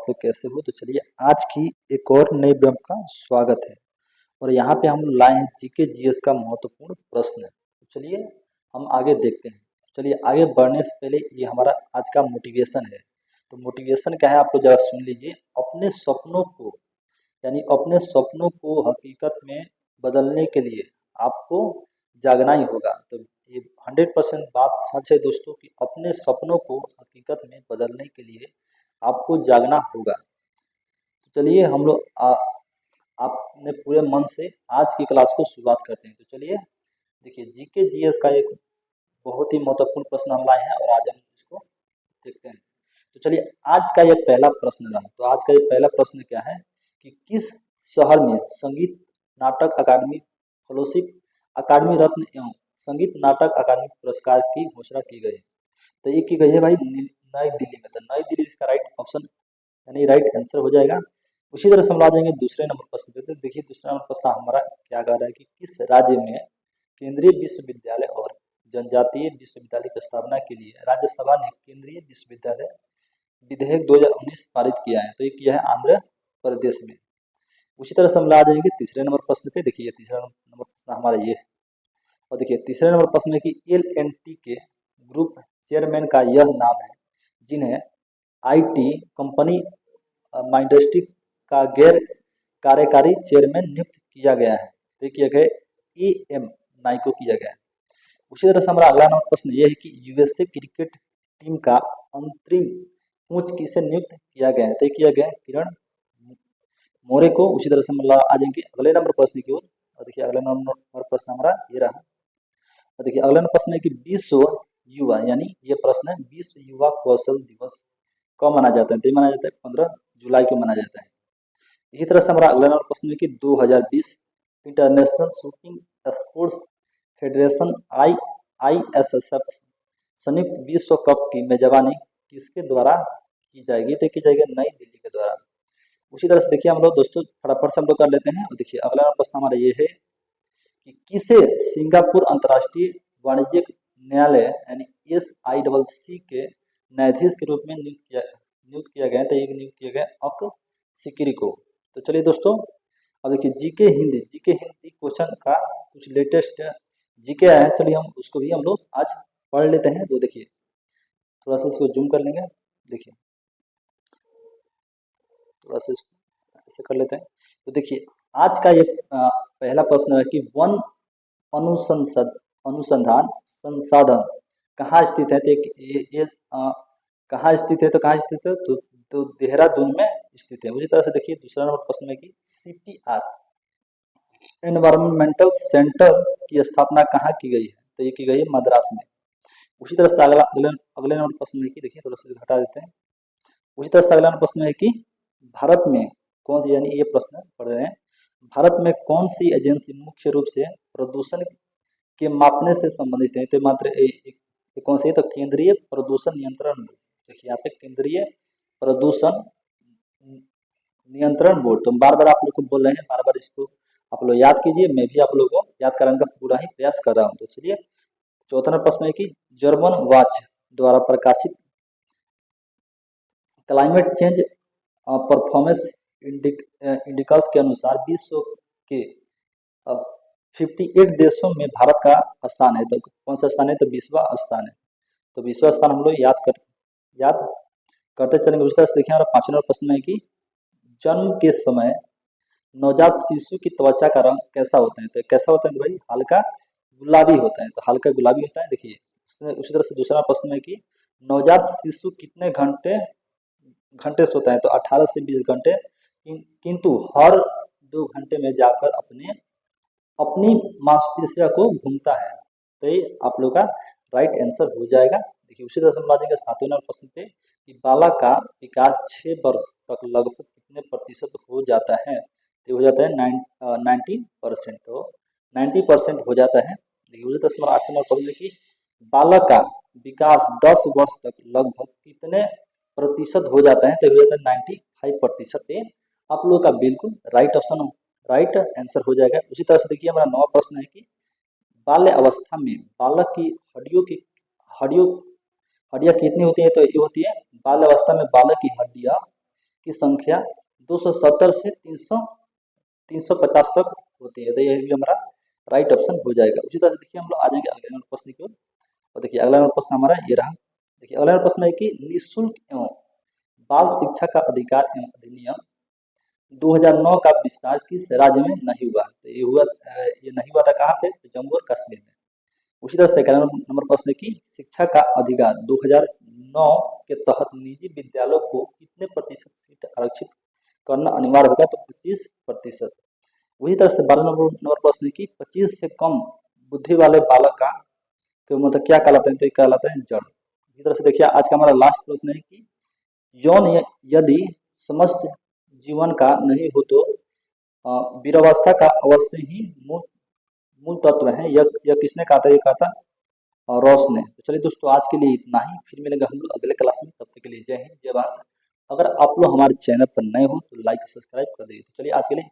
पे कैसे हो। तो चलिए आज की एक और नई वीडियो का स्वागत है और यहाँ पे हम लाए हैं जीके जीएस का महत्वपूर्ण प्रश्न। तो चलिए हम आगे देखते हैं। चलिए आगे बढ़ने से पहले ये हमारा आज का मोटिवेशन है। तो मोटिवेशन क्या है आप लोग जरा सुन लीजिए। अपने सपनों को यानी अपने सपनों को हकीकत में बदलने के लिए आपको जागना ही होगा। तो ये 100% बात सच है दोस्तों कि अपने सपनों को हकीकत में बदलने के लिए आपको जागना होगा। तो चलिए हम लोग आपने पूरे मन से आज की क्लास को शुरुआत करते हैं। तो चलिए देखिए जीके जीएस का एक बहुत ही महत्वपूर्ण प्रश्न हम लाए हैं और आज हम इसको देखते हैं। तो चलिए आज का ये पहला प्रश्न रहा। तो आज का ये पहला प्रश्न क्या है कि किस शहर में संगीत नाटक अकादमी फेलोशिप अकादमी रत्न एवं संगीत नाटक अकादमी पुरस्कार की घोषणा की गई है। तो ये की गई है भाई नई दिल्ली में। तो नई दिल्ली इसका राइट ऑप्शन यानी राइट आंसर हो जाएगा। उसी तरह से हम ला देंगे दूसरे नंबर प्रश्न पे। तो देखिए दूसरा नंबर प्रश्न हमारा क्या कह रहा है कि किस राज्य में केंद्रीय विश्वविद्यालय और जनजातीय विश्वविद्यालय की स्थापना के लिए राज्यसभा ने केंद्रीय विश्वविद्यालय विधेयक 2019 पारित किया है। तो ये किया है आंध्र प्रदेश में। उसी तरह से हम ला देंगे तीसरे नंबर प्रश्न पे। देखिए तीसरा नंबर प्रश्न हमारा ये है और देखिए तीसरे नंबर प्रश्न है कि LNT के ग्रुप चेयरमैन का यह नाम है जिन्हें IT कंपनी माइंडस्ट्री का गैर कार्यकारी चेयरमैन नियुक्त किया गया है। तो किया गया AM नाइक को किया गया है। उसी तरह से हमारा अगला नंबर प्रश्न ये है कि USA क्रिकेट टीम का अंतरिम कोच किसे नियुक्त किया गया है। तो किया गया किरण मोरे को। उसी तरह से हम आ जाएंगे अगले नंबर प्रश्न की ओर। और देखिए अगला नंबर प्रश्न हमारा ये रहा। और देखिए अगला नंबर प्रश्न है कि विश्व युवा यानी ये प्रश्न है विश्व युवा कौशल दिवस कब मनाया जाता है। तो मनाया जाता है 15 जुलाई को मनाया जाता है। इसी तरह से हमारा अगला नंबर प्रश्न है कि 2020 international shooting sports federation ISSF संयुक्त विश्व कप की मेजबानी किसके द्वारा की जाएगी। तो की जाएगी नई दिल्ली के द्वारा। उसी तरह से देखिए हम लोग दोस्तों फटाफट से हम लोग कर लेते हैं। और देखिए अगला प्रश्न हमारा ये है कि किसे सिंगापुर अंतर्राष्ट्रीय वाणिज्यिक न्यायालय यानी SICC के न्यायाधीश के रूप में नियुक्त किया गया है। तो ये नियुक्त किया गया अक सिकरी को। तो चलिए दोस्तों अब देखिए जीके हिंदी क्वेश्चन का कुछ लेटेस्ट जीके आया है। चलिए हम उसको भी हम लोग आज पढ़ लेते हैं। तो देखिए थोड़ा सा इसको जूम कर लेंगे। देखिए थोड़ा सा इसको ऐसे कर लेते हैं। तो देखिए आज का ये पहला प्रश्न है कि वन अनुसंधान संसाधन कहाँ स्थित है। तो ये कहाँ स्थित है। तो कहाँ स्थित है तो देहरादून में स्थित है। उसी तरह से देखिए दूसरा नंबर प्रश्न है कि CPR एनवायरमेंटल सेंटर की स्थापना कहाँ की गई है। तो ये की गई है मद्रास में। उसी तरह से अगले नंबर प्रश्न है कि देखिए थोड़ा सा हटा देते हैं। उसी तरह से अगला प्रश्न है कि भारत में कौन सी यानी ये प्रश्न पढ़ रहे हैं भारत में कौन सी एजेंसी मुख्य रूप से प्रदूषण के मापने से संबंधित है। तो मात्र कौन सी है। तो केंद्रीय प्रदूषण नियंत्रण बोर्ड। देखिए यहाँ पे केंद्रीय प्रदूषण नियंत्रण बोर्ड। तो बार बार आप लोग को बोल रहे हैं बार बार इसको आप लोग याद कीजिए। मैं भी आप लोगों को याद कराने का पूरा ही प्रयास कर रहा हूँ। तो चलिए चौथा नंबर प्रश्न है कि जर्मन वॉच द्वारा प्रकाशित क्लाइमेट चेंज परफॉर्मेंस इंडिकल्स के अनुसार विश्व के 58 देशों में भारत का स्थान है। तो कौन सा स्थान है। तो 20वां स्थान है। तो 20वां स्थान हम लोग याद करते चलेंगे। उस तरह से देखिए हमारा पांचवा प्रश्न है कि जन्म के समय नवजात शिशु की त्वचा का रंग कैसा होता है। तो कैसा होता है तो भाई हल्का गुलाबी होता है। तो हल्का गुलाबी होता है। देखिए उसी तरह से दूसरा प्रश्न है कि नवजात शिशु कितने घंटे सोता है। तो 18 से 20 घंटे किंतु हर 2 घंटे में जाकर अपनी मांसपेशियों को घूमता है। तो ये आप लोग का राइट आंसर हो जाएगा। देखिए उसी तरह से हम बात सातवें नंबर प्रश्न पे कि बालक का विकास 6 वर्ष तक लगभग कितने प्रतिशत हो जाता है। तो हो जाता है 90%। तो 90% हो जाता है। देखिए उसी तरह से हमारा 8वां प्रश्न है कि बालक का विकास 10 वर्ष तक लगभग कितने प्रतिशत हो जाता है। तो हो जाता है 95%। आप लोगों का बिल्कुल राइट आंसर हो जाएगा। उसी तरह से देखिए हमारा 9वां प्रश्न है कि बाल्य अवस्था में बालक की हड्डियां कितनी होती है। तो ये होती है बाल्य अवस्था में बालक की हड्डियां की संख्या 270 से 350 तक होती है। तो यह भी हमारा राइट ऑप्शन हो जाएगा। उसी तरह से देखिए हम लोग आ जाएंगे अगले नंबर प्रश्न की ओर। और देखिए अगला नंबर प्रश्न हमारा ये रहा। देखिए अगला प्रश्न है कि निःशुल्क एवं बाल शिक्षा का अधिकार एवं अधिनियम 2009 का विस्तार किस राज्य में नहीं हुआ? तो ये नहीं हुआ था कहाँ पे? तो जम्मू और कश्मीर में। उसी तरह सेकंड नंबर प्रश्न है कि शिक्षा का अधिकार 2009 के तहत निजी विद्यालयों को कितने प्रतिशत सीट आरक्षित करना अनिवार्य होगा? तो 25%। वही तरह से 12 नंबर प्रश्न है कि 25 से कम बुद्धि वाले बालक का तो मतलब क्या कहलाते हैं? तो ये कहलाते हैं जड़। इसी तरह से देखिए आज का हमारा लास्ट प्रश्न है कि यौन यदि समस्त जीवन का नहीं हो तो वीरावस्था का अवश्य ही मूल तत्व है। यह किसने कहा था? ये कहा था रॉस ने। तो चलिए दोस्तों आज के लिए इतना ही, फिर मिलेंगे हम लोग अगले क्लास में। तब तक के लिए जय हिंद जय भारत। अगर आप लोग हमारे चैनल पर नए हो तो लाइक सब्सक्राइब कर दीजिए। तो चलिए आज के लिए